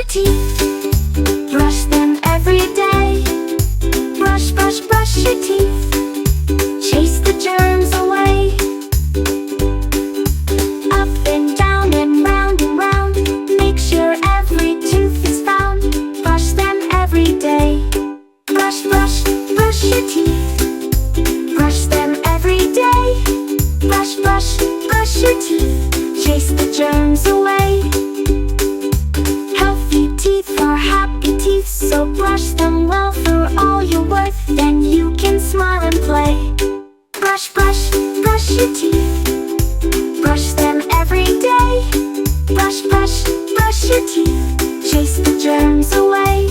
teeth. Brush them every day. Brush, brush, brush your teeth. Chase the germs away. Up and down and round and round. Make sure every tooth is found. Brush them every day. Brush, brush, brush your teeth. Brush them every day. Brush, brush, brush your teeth. Chase the germs away. Healthy teeth are happy teeth, so brush them well for all you're worth. Then you can smile and play. Brush, brush, brush your teeth. Brush them every day. Brush, brush, brush your teeth. Chase the germs away.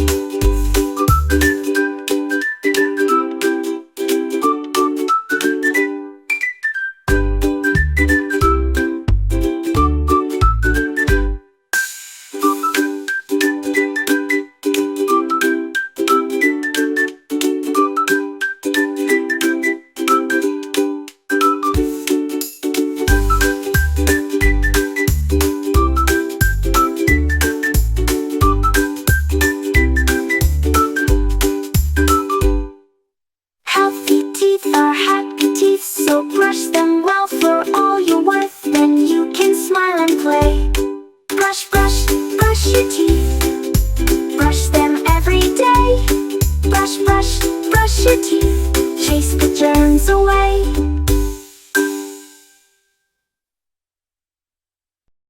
So brush them well for all you're worth. Then you can smile and play. Brush, brush, brush your teeth. Brush them every day. Brush, brush, brush your teeth. Chase the germs away.